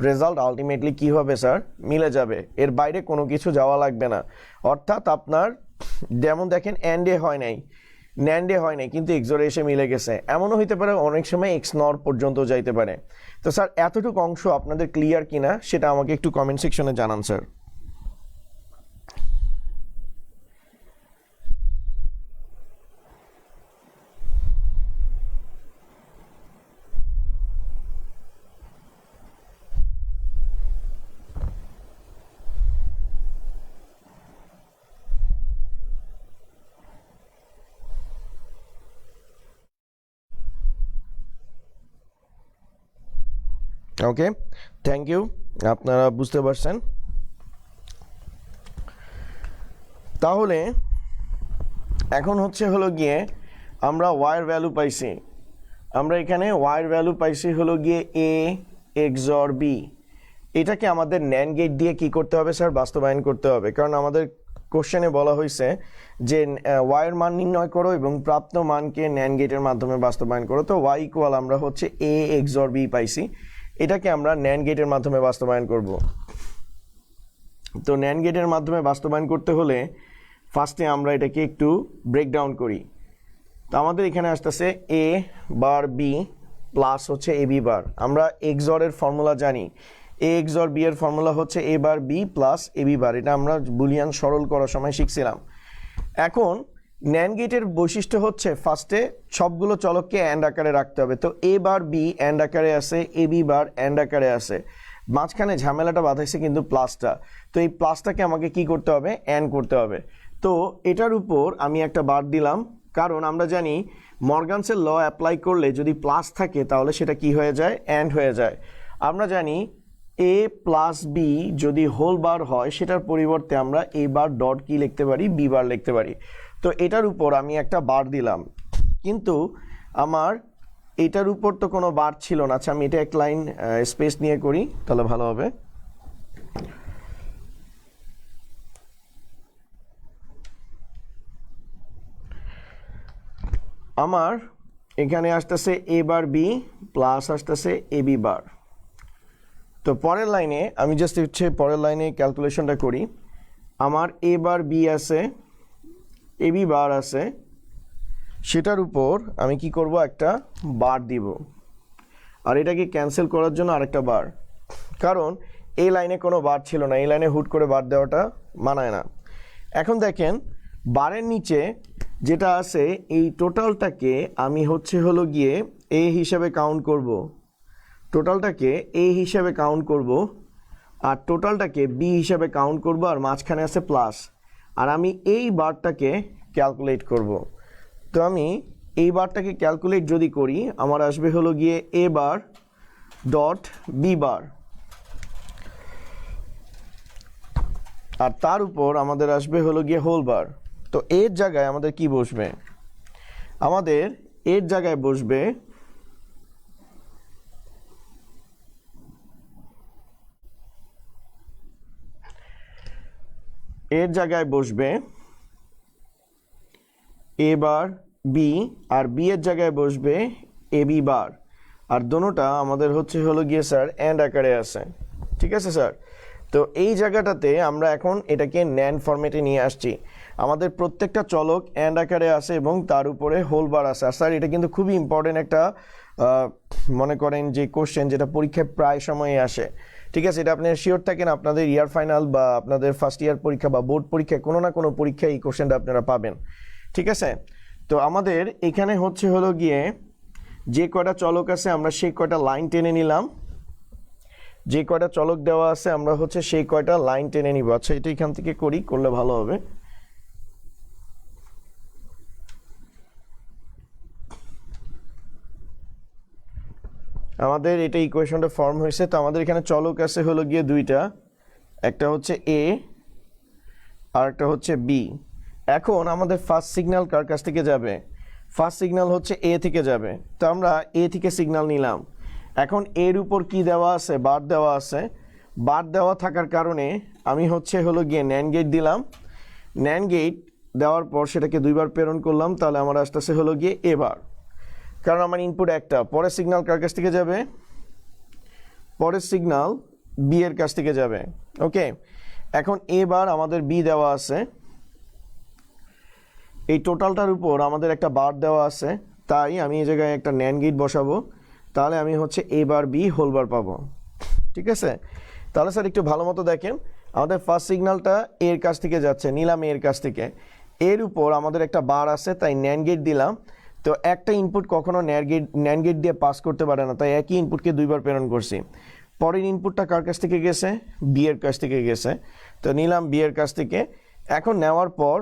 রেজাল্ট আলটিমেটলি কী হবে স্যার? মিলে যাবে, এর বাইরে কোনো কিছু যাওয়া লাগবে না। অর্থাৎ আপনার যেমন দেখেন অ্যান্ডে হয় নাই, ন্যান্ডে হয় নাই, কিন্তু এক্সরে এসে মিলে গেছে, এমনও হইতে পারে অনেক সময় এক্স নর পর্যন্ত যাইতে পারে। তো স্যার এতটুকু অংশ আপনাদের ক্লিয়ার কিনা সেটা আমাকে একটু কমেন্ট সেকশনে জানান স্যার। ওকে, থ্যাংক ইউ, আপনারা বুঝতে পারছেন। তাহলে এখন হলো গিয়ে আমরা ওয়াইয়ের ভ্যালু পাইছি, আমরা এখানে ওয়াইয়ের ভ্যালু পাইছি হলো গিয়ে এ এক্সঅর বি, এটাকে আমাদের ন্যান্ড গেট দিয়ে কি করতে হবে স্যার? বাস্তবায়ন করতে হবে, কারণ আমাদের কোশ্চেনে বলা হয়েছে যে ওয়াইয়ের মান নির্ণয় করো এবং প্রাপ্ত মানকে ন্যান্ড গেটের মাধ্যমে বাস্তবায়ন করো। তো ওয়াই ইকুয়াল আমরা হচ্ছে এ এক্সঅর বি পাইছি, এটাকে আমরা ন্যান্ড গেটের মাধ্যমে বাস্তবায়ন করব। তো ন্যান্ড গেটের মাধ্যমে বাস্তবায়ন করতে হলে ফার্স্টে আমরা এটাকে একটু ব্রেকডাউন করি। তো আমাদের এখানে আসতেছে এ বার বি প্লাস হচ্ছে এ বি বার। আমরা XOR এর ফর্মুলা জানি, এ XOR বি এর ফর্মুলা হচ্ছে এ bar B plus A B বার। এটা আমরা বুলিয়ান সরল করার সময় শিখছিলাম। এখন ন্যান্ড গেটের বৈশিষ্ট্য হচ্ছে ফার্স্টে সবগুলো চলককে অ্যান্ড আকারে রাখতে হবে। তো এ বার বি অ্যান্ড আকারে আছে, এ বি বার অ্যান্ড আকারে আছে, মাঝখানে ঝামেলাটা বাঁধাইছে কিন্তু প্লাসটা। তো এই প্লাসটাকে আমাকে কি করতে হবে, অ্যান্ড করতে হবে। তো এটার উপর আমি একটা বার দিলাম, কারণ আমরা জানি মর্গানসের ল অ্যাপ্লাই করলে যদি প্লাস থাকে তাহলে সেটা কি হয়ে যায়, অ্যান্ড হয়ে যায়। আমরা জানি এ প্লাস বি যদি হোল বার হয় সেটার পরিবর্তে আমরা এ বার ডট কি লিখতে পারি, বি বার লিখতে পারি। তো এটার উপর আমি একটা বার দিলাম, কিন্তু আমার এটার উপর তো কোনো বার ছিল না। আচ্ছা আমি এটা এক লাইন স্পেস নিয়ে করি তাহলে ভালো হবে। আমার এখানে আসতেছে এ বার বি প্লাস আসতেছে এ বি বার। তো পরের লাইনে আমি জাস্ট হচ্ছে পরের লাইনে ক্যালকুলেশনটা করি। আমার এ বার বি আছে, এ বি বার আছে, সেটার উপর আমি কি করব, একটা বার দিব। আর এটাকে ক্যান্সেল করার জন্য আরেকটা বার, কারণ এই লাইনে কোনো বার ছিল না, এই লাইনে হুট করে বার দেওয়াটা মানায় না। এখন দেখেন বারের নিচে যেটা আছে এই টোটালটাকে আমি হলো গিয়ে এ হিসাবে কাউন্ট করব, টোটালটাকে এ হিসাবে কাউন্ট করব, আর টোটালটাকে বি হিসাবে কাউন্ট করব, আর মাঝখানে আছে প্লাস, আর আমি এই বারটাকে ক্যালকুলেট করব। তো আমি এই বারটাকে ক্যালকুলেট যদি করি আমার আসবে হলো গিয়ে এ বার ডট বি বার, আর তার উপর আমাদের আসবে হলো গিয়ে হোল বার। তো এর জায়গায় আমাদের কি বসবে, আমাদের এর জায়গায় বসবে এ বার বি, আর বি এর জায়গায় বসবে এ বি বার, আর দোনোটা আমাদের হলো গিয়ে স্যার অ্যান্ড আকারে আছে। ঠিক আছে স্যার? তো এই জায়গাটাতে আমরা এখন এটাকে ন্যান্ড ফরম্যাটে নিয়ে আসছি। আমাদের প্রত্যেকটা চলক অ্যান্ড আকারে আছে এবং তার উপরে হোল বার আছে। আর স্যার এটা কিন্তু খুবই ইম্পর্টেন্ট একটা মনে করেন যে কোশ্চেন, যেটা পরীক্ষায় প্রায় সময়ে আসে। ঠিক আছে, এটা আপনি শিওর থাকেন আপনাদের ইয়ার ফাইনাল বা আপনাদের ফার্স্ট ইয়ার পরীক্ষা বা বোর্ড পরীক্ষায় কোনো না কোনো পরীক্ষায় এই কোশ্চেনটা আপনারা পাবেন। ঠিক আছে, তো আমাদের এখানে হলো গিয়ে যে কয়টা চলক আছে আমরা সেই কয়টা লাইন টেনে নিলাম, যে কয়টা চলক দেওয়া আছে আমরা সেই কয়টা লাইন টেনে নিব। আচ্ছা এটা এখান থেকে করলে ভালো হবে। আমাদের এটা ইকুয়েশনটা ফর্ম হয়েছে। তো আমাদের এখানে চলক আছে হলো গিয়ে দুইটা, একটা হচ্ছে এ আর একটা হচ্ছে বি। এখন আমাদের ফার্স্ট সিগন্যাল কার কাছ থেকে যাবে, ফার্স্ট সিগন্যাল হচ্ছে এ থেকে যাবে। তো আমরা এ থেকে সিগন্যাল নিলাম। এখন এর উপর কি দেওয়া আছে, বার দেওয়া আছে। বার দেওয়া থাকার কারণে আমি হলো গিয়ে ন্যান্ড গেট দিলাম। ন্যান্ড গেট দেওয়ার পর সেটাকে দুইবার প্রেরণ করলাম, তাহলে আমার আসতেছে হলো গিয়ে এ বার, কারণ আমার ইনপুট একটা। পরের সিগন্যাল কার কাছ থেকে যাবে, পরের সিগন্যাল বি এর কাছ থেকে যাবে। ওকে, এখন এ বার আমাদের বি দেওয়া আছে, এই টোটালটার উপর আমাদের একটা বার দেওয়া আছে, তাই আমি এই জায়গায় একটা ন্যান্ড গেট বসাবো, তাহলে আমি এ বার বি হোল বার পাবো। ঠিক আছে, তাহলে স্যার একটু ভালো মতো দেখেন, আমাদের ফার্স্ট সিগন্যালটা এর কাছ থেকে যাচ্ছে, নিলাম এর কাছ থেকে, এর উপর আমাদের একটা বার আছে তাই ন্যান্ড গেট দিলাম। তো একটা ইনপুট কখনো ন্যান্ড গেট দিয়ে পাস করতে পারে না, তাই একই ইনপুটকে দুইবার প্রেরণ করছি। পরের ইনপুটটা কার কাছ থেকে গেছে, বি এর কাছ থেকে গেছে, তো নিলাম বি এর কাছ থেকে। এখন নেওয়ার পর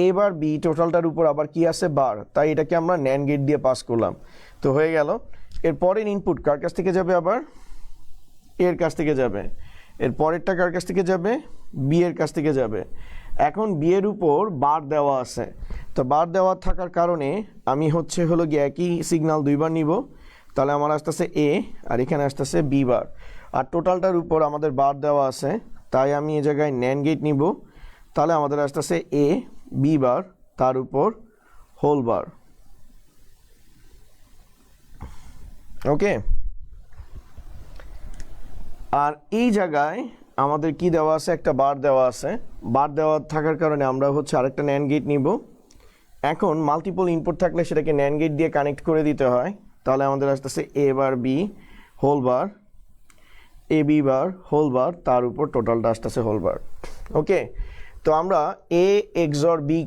এবার বি টোটালটার উপর আবার কি আছে, বার, তাই এটাকে আমরা ন্যান্ড গেট দিয়ে পাস করলাম। তো হয়ে গেল। এর পরের ইনপুট কার কাছ থেকে যাবে, আবার এর কাছ থেকে যাবে। এর পরেরটা কার কাছ থেকে যাবে, বি এর কাছ থেকে যাবে। এখন বি এর উপর বার দেওয়া আছে, তো বার দেওয়া থাকার কারণে আমি হলো গিয়ে একই সিগন্যাল দুইবার নিব, তাহলে আমার আসতেছে এ আর এখানে আসতেছে বি বার। আর টোটালটার উপর আমাদের বার দেওয়া আছে, তাই আমি এই জায়গায় ন্যান্ড গেট নিব, তাহলে আমাদের আসতেছে এ বি বার, তার উপর হোল বার। ওকে, আর এই জায়গায় আমাদের কি দেওয়া আছে, একটা বার দেওয়া আছে, বার দেওয়া থাকার কারণে আমরা হচ্ছে আরেকটা ন্যান্ড গেট নিব। এখন মাল্টিপল ইনপুট থাকলে সেটাকে ন্যান্ড গেট দিয়ে কানেক্ট করে দিতে হয়। তাহলে আমাদের আসতেছে A bar B whole bar, A B bar whole বার, তার উপর টোটালটা আসতেছে হোল বার। ওকে, তো আমরা এ এক্সর বি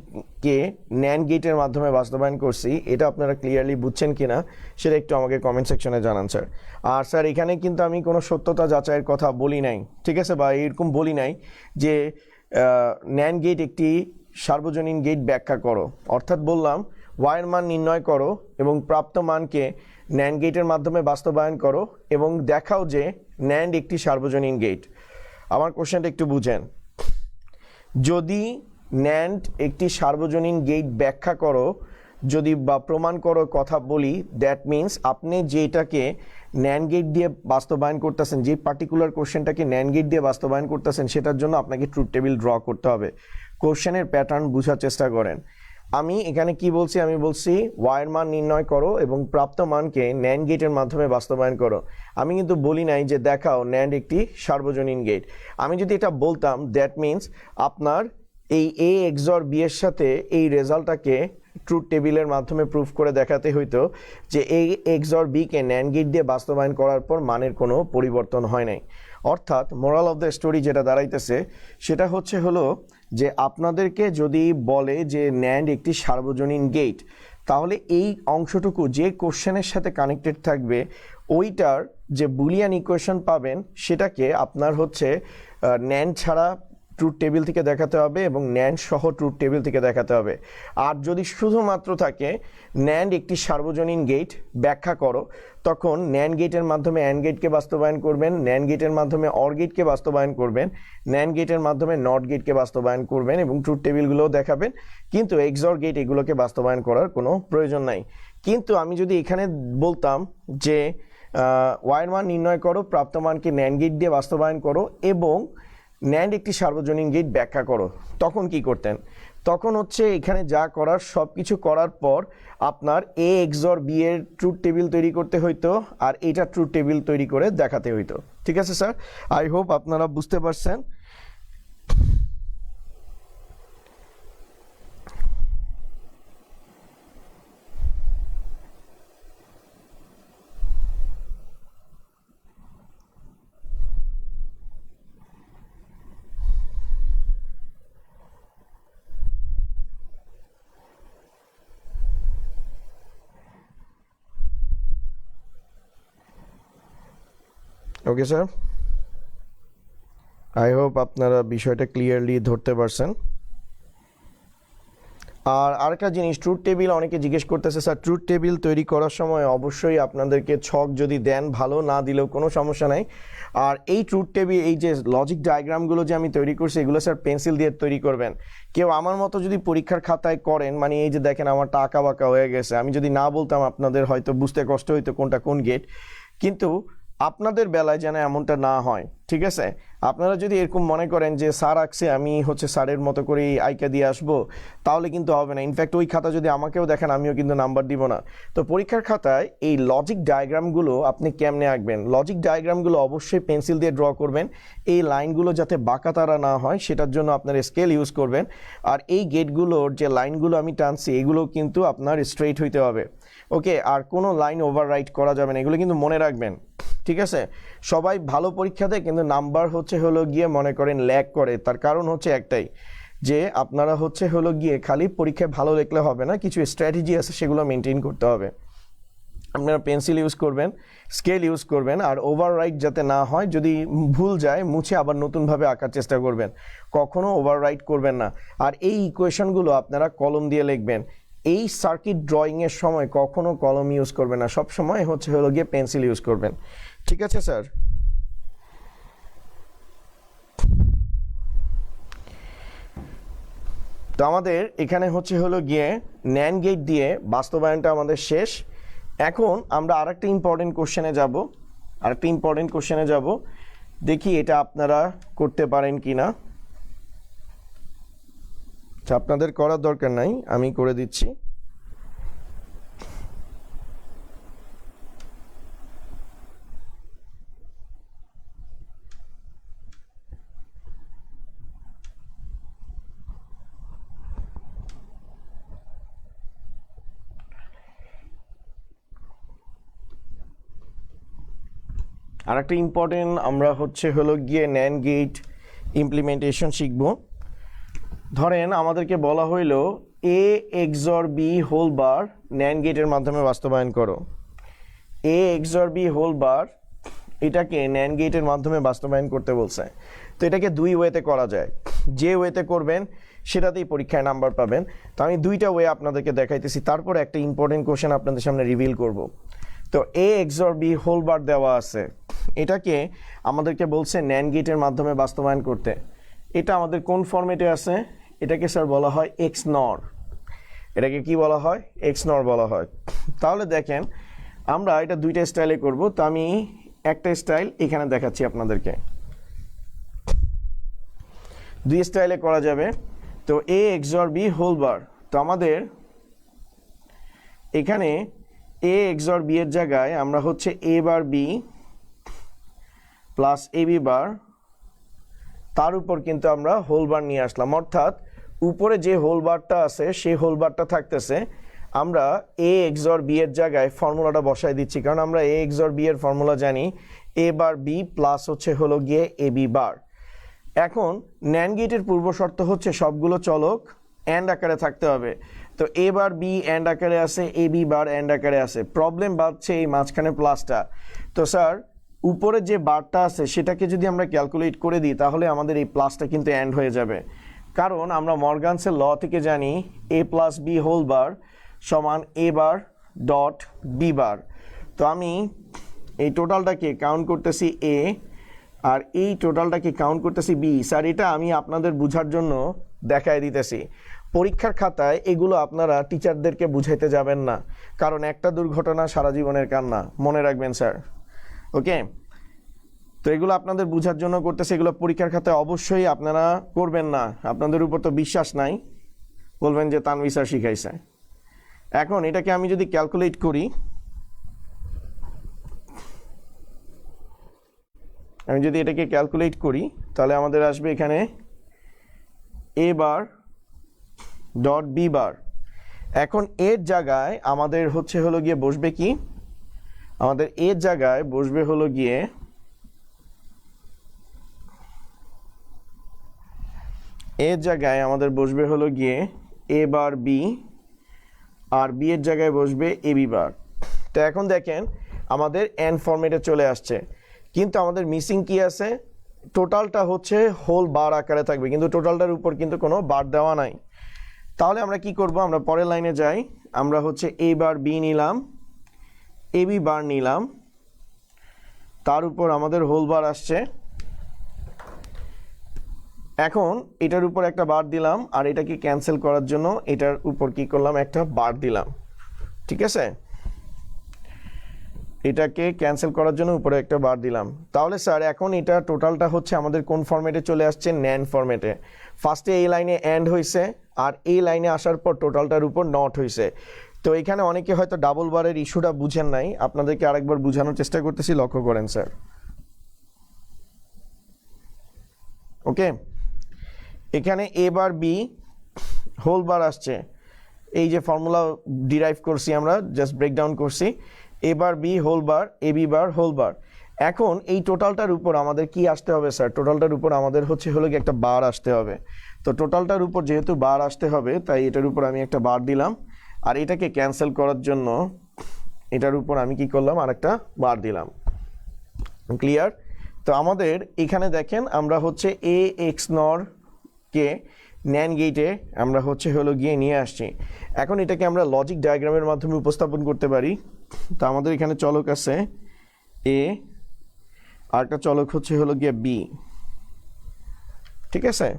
কে ন্যান্ড গেটের মাধ্যমে বাস্তবায়ন করছি। এটা আপনারা ক্লিয়ারলি বুঝছেন কিনা সেটা একটু আমাকে কমেন্ট সেকশনে জানান স্যার। আর স্যার এখানে কিন্তু আমি কোনো সত্যতা যাচাইয়ের কথা বলি নাই, ঠিক আছে, বা এরকম বলি নাই যে ন্যান্ড গেট একটি সার্বজনীন গেট ব্যাখ্যা করো, অর্থাৎ বললাম ওয়াইয়ের মান নির্ণয় করো এবং প্রাপ্ত মানকে ন্যান্ড গেটের মাধ্যমে বাস্তবায়ন করো এবং দেখাও যে ন্যান্ড একটি সার্বজনীন গেট। আমার কোশ্চেনটা একটু বুঝেন, যদি ন্যান্ড একটি সার্বজনীন গেট ব্যাখ্যা করো যদি বা প্রমাণ করো কথা বলি, দ্যাট মিন্স আপনি যেটাকে ন্যান্ড গেট দিয়ে বাস্তবায়ন করতেছেন, যে পার্টিকুলার কোশ্চেনটাকে ন্যান্ড গেট দিয়ে বাস্তবায়ন করতেছেন, সেটার জন্য আপনাকে ট্রুথ টেবিল ড্র করতে হবে। কোশ্চেনের প্যাটার্ন বোঝার চেষ্টা করেন। আমি এখানে কি বলছি, আমি বলছি ওয়াইয়ের মান নির্ণয় করো এবং প্রাপ্ত মানকে ন্যান্ড গেটের মাধ্যমে বাস্তবায়ন করো। আমি কিন্তু বলি নাই যে দেখাও ন্যান্ড একটি সার্বজনীন গেট। আমি যদি এটা বলতাম, দ্যাট মিন্স আপনার এই এ এক্সর বি এর সাথে এই রেজাল্টটাকে ট্রুথ টেবিলের মাধ্যমে প্রুফ করে দেখাতে হইতো যে এ এক্সর বিকে ন্যান্ড গেট দিয়ে বাস্তবায়ন করার পর মানের কোনো পরিবর্তন হয় নাই। অর্থাৎ মোরাল অফ দ্য স্টোরি যেটা দাঁড়াইতেছে সেটা হলো যে আপনাদেরকে যদি বলে যে ন্যান্ড একটি সার্বজনীন গেট, তাহলে এই অংশটুকু যে কোশ্চেনের সাথে কানেক্টেড থাকবে ওইটার যে বুলিয়ান ইকুয়েশন পাবেন সেটাকে আপনার হচ্ছে ন্যান্ড ছাড়া ট্রুথ টেবিল থেকে দেখাতে হবে এবং ন্যান্ড সহ ট্রুথ টেবিল থেকে দেখাতে হবে। আর যদি শুধুমাত্র থাকে ন্যান্ড একটি সার্বজনীন গেট ব্যাখ্যা করো, তখন ন্যান্ড গেটের মাধ্যমে অ্যান্ড গেটকে বাস্তবায়ন করবেন, ন্যান্ড গেটের মাধ্যমে অর গেটকে বাস্তবায়ন করবেন, ন্যান্ড গেটের মাধ্যমে নট গেটকে বাস্তবায়ন করবেন এবং ট্রুথ টেবিলগুলোও দেখাবেন। কিন্তু এক্সর গেট এগুলোকে বাস্তবায়ন করার কোনো প্রয়োজন নাই। কিন্তু আমি যদি এখানে বলতাম যে ওয়াইয়ের মান নির্ণয় করো, প্রাপ্ত মানকে ন্যান্ড গেট দিয়ে বাস্তবায়ন করো এবং ন্যান্ড একটি সার্বজনীন গেট ব্যাখ্যা করো, তখন কি করতেন? তখন হচ্ছে এখানে যা করার সব কিছু করার পর আপনার এ এক্সর বি এর ট্রুথ টেবিল তৈরি করতে হইতো আর এটা ট্রুথ টেবিল তৈরি করে দেখাতে হইতো। ঠিক আছে স্যার, আই হোপ আপনারা বুঝতে পারছেন। ওকে স্যার, আই হোপ আপনারা বিষয়টা ক্লিয়ারলি ধরতে পারছেন। আর আরেকটা জিনিস, ট্রুথ টেবিল অনেকে জিজ্ঞেস করতেছে স্যার ট্রুথ টেবিল তৈরি করার সময় অবশ্যই আপনাদেরকে ছক যদি দেন ভালো, না দিলেও কোনো সমস্যা নাই। আর এই ট্রুথ টেবিল, এই যে লজিক ডায়াগ্রামগুলো যে আমি তৈরি করছি এগুলো স্যার পেন্সিল দিয়ে তৈরি করবেন। কেউ আমার মতো যদি পরীক্ষার খাতায় করেন, মানে এই যে দেখেন আমারটা আঁকা বাঁকা হয়ে গেছে, আমি যদি না বলতাম আপনাদের হয়তো বুঝতে কষ্ট হইতো কোনটা কোন গেট। কিন্তু আপনাদের বেলায় যেন এমনটা না হয়, ঠিক আছে? আপনারা যদি এরকম মনে করেন যে স্যার আঁকছে আমি হচ্ছে স্যারের মতো করে আইকা দিয়ে আসবো, তাহলে কিন্তু হবে না। ইনফ্যাক্ট ওই খাতা যদি আমাকেও দেখেন আমিও কিন্তু নাম্বার দিব না। তো পরীক্ষার খাতায় এই লজিক ডায়াগ্রামগুলো আপনি কেমনে আঁকবেন? লজিক ডায়াগ্রামগুলো অবশ্যই পেন্সিল দিয়ে ড্র করবেন। এই লাইনগুলো যাতে বাঁকা তারা না হয় সেটার জন্য আপনার স্কেল ইউজ করবেন। আর এই গেটগুলোর যে লাইনগুলো আমি টানছি এগুলো কিন্তু আপনার স্ট্রেইট হইতে হবে। ওকে, আর কোনো লাইন ওভাররাইট করা যাবে না, এগুলো কিন্তু মনে রাখবেন। ঠিক আছে, সবাই ভালো পরীক্ষা দেয় কিন্তু নাম্বার গিয়ে মনে করেন ল্যাগ করে, তার কারণ হচ্ছে একটাই যে আপনারা গিয়ে খালি পরীক্ষায় ভালো লিখলে হবে না, কিছু স্ট্র্যাটেজি আছে সেগুলো মেনটেন করতে হবে। আপনারা পেন্সিল ইউজ করবেন, স্কেল ইউজ করবেন, আর ওভাররাইট যাতে না হয়, যদি ভুল যায় মুছে আবার নতুনভাবে আঁকার চেষ্টা করবেন, কখনো ওভাররাইট করবেন না। আর এই ইকুয়েশনগুলো আপনারা কলম দিয়ে লিখবেন। এই সার্কিট ড্রয়িংয়ের সময় কখনো কলম ইউজ করবেন না, সব সময় গিয়ে পেন্সিল ইউজ করবেন। ঠিক আছে স্যার? তো আমাদের এখানে গিয়ে ন্যান্ড গেট দিয়ে বাস্তবায়নটা আমাদের শেষ। এখন আমরা আরেকটা ইম্পর্টেন্ট কোশ্চেনে যাব, দেখি এটা আপনারা করতে পারেন কিনা। আপনাদের করার দরকার নাই, আমি করে দিচ্ছি। আর একটা ইম্পর্টেন্ট আমরা হচ্ছে হলো গিয়ে ন্যান্ড গেট ইমপ্লিমেন্টেশন শিখব। ধরেন আমাদেরকে বলা হইলো A XOR B whole bar NAND গেটের মাধ্যমে বাস্তবায়ন করো। A XOR B whole bar এটাকে ন্যান্ড গেটের মাধ্যমে বাস্তবায়ন করতে বলছে। তো এটাকে দুই ওয়েতে করা যায়, যে ওয়েতে করবেন সেটাতেই পরীক্ষায় নাম্বার পাবেন। তো আমি দুইটা ওয়ে আপনাদেরকে দেখাইতেছি, তারপর একটা ইম্পর্টেন্ট কোশ্চেন আপনাদের সামনে রিভিল করব। তো এ এক্সর বি হোল বার দেওয়া আছে, এটাকে আমাদেরকে বলছে ন্যান্ড গেটের মাধ্যমে বাস্তবায়ন করতে। এটা আমাদের কোন ফরম্যাটে আছে? এটাকে স্যার বলা হয় এক্স নর। এটাকে কি বলা হয়? এক্স নর বলা হয়। তাহলে দেখেন আমরা এটা দুইটা স্টাইলে করব। তো আমি একটা স্টাইল এখানে দেখাচ্ছি আপনাদেরকে, দুই স্টাইলে করা যাবে। তো এ এক্সর বি হোল বার, তো আমাদের এখানে এ এক্সর বি এর জায়গায় আমরা হচ্ছে এ bar B plus A B bar, তার উপর কিন্তু আমরা হোল বার নিয়ে আসলাম, অর্থাৎ উপরে যে হোল বারটা আছে সেই হোল বারটা থাকতেছে। আমরা এ এক্সর বি এর জায়গায় ফর্মুলাটা বসাই দিচ্ছি, কারণ আমরা এ এক্সর বি এর ফর্মুলা জানি, এ বার বি প্লাস হচ্ছে হলো গিয়ে এ বি বার। এখন ন্যান্ড গেটের পূর্ব শর্ত হচ্ছে সবগুলো চলক অ্যান্ড আকারে থাকতে হবে। তো এ বার বি অ্যান্ড আকারে আছে, এ বি বার অ্যান্ড আকারে আছে। প্রবলেম বাড়ছে এই মাঝখানে প্লাসটা। তো স্যার উপরে যে বারটা আছে সেটাকে যদি আমরা ক্যালকুলেট করে দিই তাহলে আমাদের এই প্লাসটা কিন্তু অ্যান্ড হয়ে যাবে, কারণ আমরা মর্গানসের ল থেকে জানি এ প্লাস বি হোল বার সমান এ বার ডট বি বার। তো আমি এই টোটালটাকে কাউন্ট করতেছি এ, আর এই টোটালটাকে কাউন্ট করতেছি বি। স্যার এটা আমি আপনাদের বোঝার জন্য দেখায় দিতেছি। পরীক্ষার খাতায় এগুলো আপনারা টিচারদেরকে বুঝাইতে যাবেন না, কারণ একটা দুর্ঘটনা সারা জীবনের কান্না, মনে রাখবেন স্যার। ওকে, তো এগুলো আপনাদের বোঝার জন্য করতেছে, এগুলো পরীক্ষার খাতায় অবশ্যই আপনারা করবেন না। আপনাদের উপর তো বিশ্বাস নাই, বলবেন যে তানভীর স্যার শিখাইছে। এখন এটাকে আমি যদি ক্যালকুলেট করি, তাহলে আমাদের আসবে এখানে এ বার ডট বি বার। এখন এর জায়গায় আমাদের হচ্ছে হলো গিয়ে বসবে কি? আমাদের এর জায়গায় বসবে হলো গিয়ে এ বার বি, আর বি এর জায়গায় বসবে এ বি বার। তো এখন দেখেন আমাদের এন ফরম্যাটে চলে আসছে, কিন্তু আমাদের মিসিং কি আছে? টোটালটা হচ্ছে হোল বার আকারে থাকবে, কিন্তু টোটালটার উপর কিন্তু কোনো বার দেওয়া নাই। তাহলে আমরা কি করব? আমরা পরের লাইনে যাই। আমরা হচ্ছে এ বার বি নিলাম, এ বি বার নিলাম, তার উপর আমাদের হোল বার আসছে। এখন এটার উপর একটা বার দিলাম, আর এটাকে ক্যান্সেল করার জন্য এটার উপর কি করলাম? একটা বার দিলাম। ঠিক আছে, এটাকে ক্যান্সেল করার জন্য উপরে একটা বার দিলাম। তাহলে স্যার এখন এটা টোটালটা হচ্ছে আমাদের কোন ফরম্যাটে চলে আসছে? ন্যান্ড ফরম্যাটে। ফার্স্টে এই লাইনে অ্যান্ড হয়েছে, আর এই লাইনে আসার পর টোটালটার উপর নট হয়েছে। তো এখানে অনেকে হয়তো ডাবল বারের ইস্যুটা বুঝেন নাই, আপনাদেরকে আরেকবার বোঝানোর চেষ্টা করতেছি, লক্ষ্য করেন স্যার। ওকে, এখানে এ বার বি হোল বার আসছে, এই যে ফর্মুলা ডিরাইভ করছি আমরা, জাস্ট ব্রেকডাউন করছি, এ bar B whole bar A B bar whole বার। এখন এই টোটালটার উপর আমাদের কি আসতে হবে স্যার? টোটালটার উপর আমাদের হচ্ছে হলো কি একটা বার আসতে হবে। তো টোটালটার উপর যেহেতু বার আসতে হবে, তাই এটার উপর আমি একটা বার দিলাম, আর এটাকে ক্যান্সেল করার জন্য এটার উপর আমি কি করলাম? আর একটা বার দিলাম। ক্লিয়ার? তো আমাদের এখানে দেখেন আমরা হচ্ছে এ এক্স নর কে ন্যান্ড গেটে আমরা হচ্ছে হলো গিয়ে নিয়ে আসছি। এখন এটাকে আমরা লজিক ডায়াগ্রামের মাধ্যমে উপস্থাপন করতে পারি। তো আমাদের এখানে চলক আছে এ, আর একটা চলক হচ্ছে হলো গিয়ে বি। ঠিক আছে,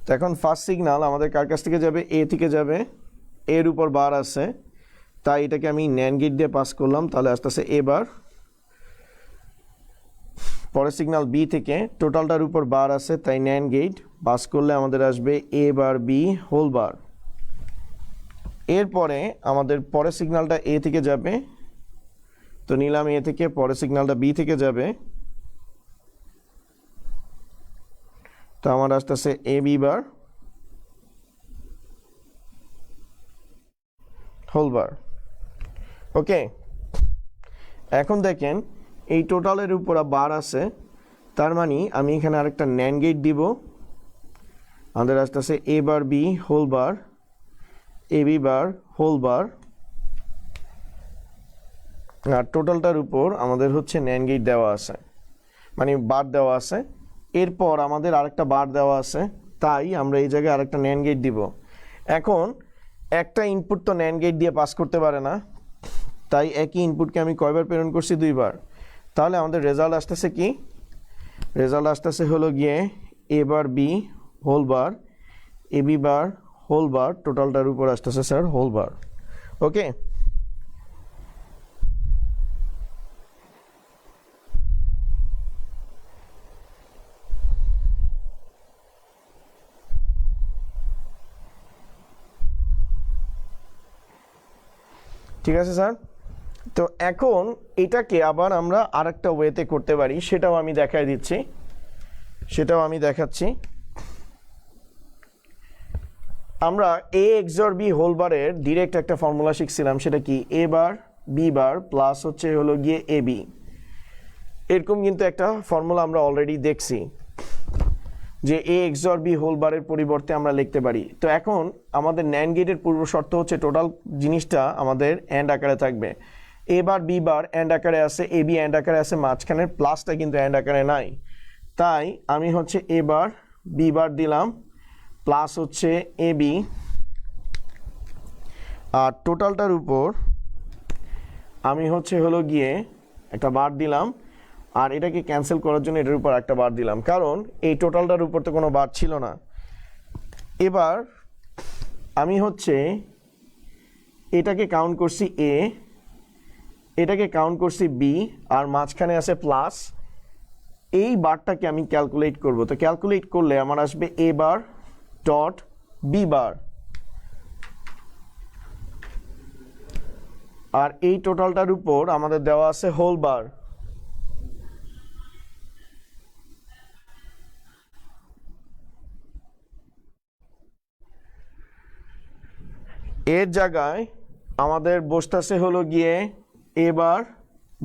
তো এখন ফার্স্ট সিগন্যাল আমাদের কার কাছ থেকে যাবে? এ থেকে যাবে, এর উপর বার আছে, তাই এটাকে আমি ন্যান্ড গেট দিয়ে পাস করলাম, তাহলে আস্তে আস্তে এ বার। পরের সিগন্যাল বি থেকে, টোটালটার উপর বার আছে, তাই ন্যান্ড গেট পাস করলে আমাদের আসবে এ বার বি হোল বার। এরপরে আমাদের পরের সিগন্যালটা এ থেকে যাবে, তো নিলাম এ থেকে, পরের সিগন্যালটা বি থেকে যাবে, তো আমার আসতেছে এ বি বার হোল বার। ওকে, এখন দেখেন এই টোটালের উপর বার আছে, তার মানে আমি এখানে আরেকটা ন্যান্ড গেট দিব। আমাদের আসতেছে A bar B whole bar, A B bar whole বার, আর টোটালটার উপর আমাদের হচ্ছে ন্যান্ড গেট দেওয়া আছে, মানে বার দেওয়া আছে। এরপর আমাদের আরেকটা বার দেওয়া আছে, তাই আমরা এই জায়গায় আরেকটা ন্যান্ড গেট দিব। এখন একটা ইনপুট তো ন্যান্ড গেট দিয়ে পাস করতে পারে না, তাই একই ইনপুটকে আমি কয়বার প্রেরণ করছি? 2 বার। তাহলে আমাদের রেজাল্ট আসতেছে কি? রেজাল্ট আসতেছে হলো গিয়ে এ bar B whole bar, A B bar whole bar, টোটালটার উপর আসতেছে স্যার হোল বার। ওকে, ঠিক আছে স্যার। তো এখন এটাকে আবার আমরা আরেকটা ওয়েতে করতে পারি, সেটাও আমি দেখাই দিচ্ছি, সেটাও আমি দেখাচ্ছি। আমরা এ এক্সর বি হোল বারের ডিরেক্ট একটা ফর্মুলা শিখছিলাম, সেটা কি? এ বার বি বার প্লাস হচ্ছে হলো গিয়ে এ বি। এরকম কিন্তু একটা ফর্মুলা আমরা অলরেডি দেখছি যে এ এক্সর বি হোল বারের পরিবর্তে আমরা লিখতে পারি। তো এখন আমাদের ন্যান্ড গেটের পূর্ব শর্ত হচ্ছে টোটাল জিনিসটা আমাদের অ্যান্ড আকারে থাকবে। এ বার বি বার অ্যান্ড আকারে আছে, এ বি অ্যান্ড আকারে আছে, মাঝখানের প্লাসটা কিন্তু অ্যান্ড আকারে নাই। তাই আমি হচ্ছে এ বার বি বার দিলাম প্লাস হচ্ছে এ বি, আর টোটালটার উপর আমি হচ্ছে হলো গিয়ে একটা বার দিলাম, আর এটাকে ক্যান্সেল করার জন্য এটার উপর একটা বার দিলাম, কারণ এই টোটালটার উপর তো কোনো বার ছিল না। এবার আমি হচ্ছে এটাকে কাউন্ট করছি এ, এটাকে কাউন্ট করছি বি, আর মাঝখানে আছে প্লাস। এই বারটাকে আমি ক্যালকুলেট করব। তো ক্যালকুলেট করলে আমার আসবে এ বার ডট বি বার, আর এই টোটালটার উপর আমাদের দেওয়া আছে হোল বার। এর জায়গায় আমাদের বসতেছে হলো গিয়ে এ বার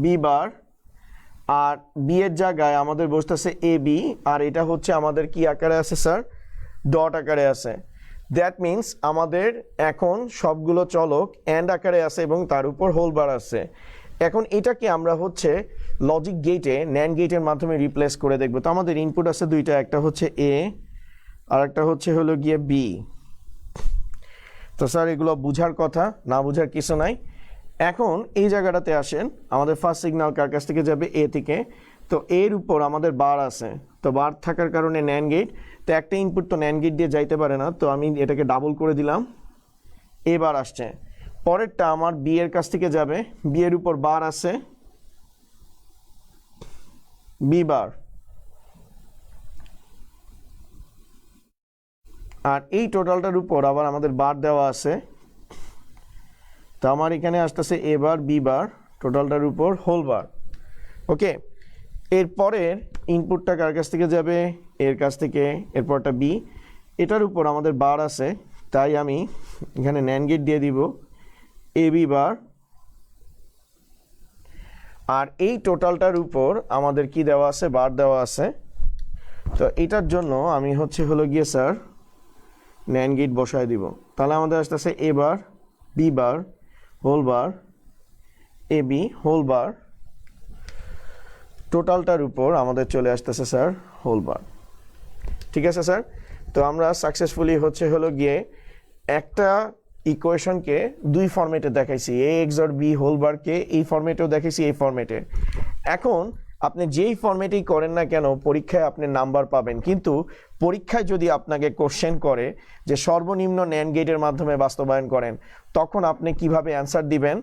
বি বার, আর বি এর জায়গায় আমাদের বসতেছে এ বি, আর এটা হচ্ছে আমাদের কি আকারে আছে স্যার? ডট আকারে আছে। দ্যাট মিন্স আমাদের এখন সবগুলো চলক অ্যান্ড আকারে আছে এবং তার উপর হোল বার আছে। এখন এটাকে আমরা হচ্ছে লজিক গেটে ন্যান্ড গেটের মাধ্যমে রিপ্লেস করে দেখব। তো আমাদের ইনপুট আছে দুইটা, একটা হচ্ছে এ আর একটা হচ্ছে হলো গিয়ে বি। তো স্যার এগুলো বুঝার কথা, না বুঝার কিছু নাই। এখন এই জায়গাটাতে আসেন, আমাদের ফার্স্ট সিগন্যাল কার কাছ থেকে যাবে? এ থেকে। তো এর উপর আমাদের বার আছে, তো বার থাকার কারণে ন্যান্ড গেট, তো একটা ইনপুট তো ন্যান্ড গেট দিয়ে যাইতে পারে না, তো আমি এটাকে ডাবল করে দিলাম, এ বার আসছে। পরেরটা আমার বি এর কাছ থেকে যাবে, বি এর উপর বার আছে বি বার, আর এই টোটালটার উপর আবার আমাদের বার দেওয়া আছে। তো আমার এখানে আসতেছে এ বার বি বার, টোটালটার উপর হোল বার। ওকে, এরপরের ইনপুটটা কার কাছ থেকে যাবে? এর কাছ থেকে। এরপরটা বি, এটার উপর আমাদের বার আছে, তাই আমি এখানে ন্যান্ড গেট দিয়ে দিব এ বি বার, আর এই টোটালটার উপর আমাদের কি দেওয়া আছে? বার দেওয়া আছে। তো এটার জন্য আমি হচ্ছে হলো গিয়ে স্যার ন্যান্ড গেট বসায় দিব। তাহলে আমাদের আসতেছে A bar B bar whole bar, A B whole bar, টোটালটার উপর আমাদের চলে আসতেছে স্যার হোল বার। ঠিক আছে স্যার, তো আমরা সাকসেসফুলি হচ্ছে হলো গিয়ে একটা ইকুয়েশনকে দুই ফরম্যাটে দেখাইছি, এ এক্সর বি হোল বারকে এই ফরম্যাটেও দেখাইছি, এই ফরম্যাটে। এখন আপনি যেই ফরম্যাটেই করেন না কেন পরীক্ষায় আপনি নাম্বার পাবেন, কিন্তু পরীক্ষায় যদি আপনাকে কোশ্চেন করে যে সর্বনিম্ন ন্যান্ড গেটের মাধ্যমে বাস্তবায়ন করেন, তখন আপনি কিভাবে অ্যান্সার দিবেন?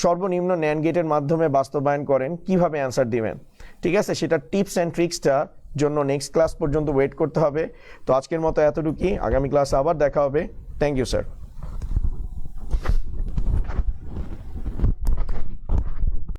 সর্বনিম্ন ন্যান্ড গেটের মাধ্যমে বাস্তবায়ন করেন, কিভাবে অ্যান্সার দিবেন? ঠিক আছে, সেটা টিপস অ্যান্ড ট্রিক্সটা জন্য নেক্সট ক্লাস পর্যন্ত ওয়েট করতে হবে। তো আজকের মতো এতটুকুই, আগামী ক্লাসে আবার দেখা হবে। Thank you sir.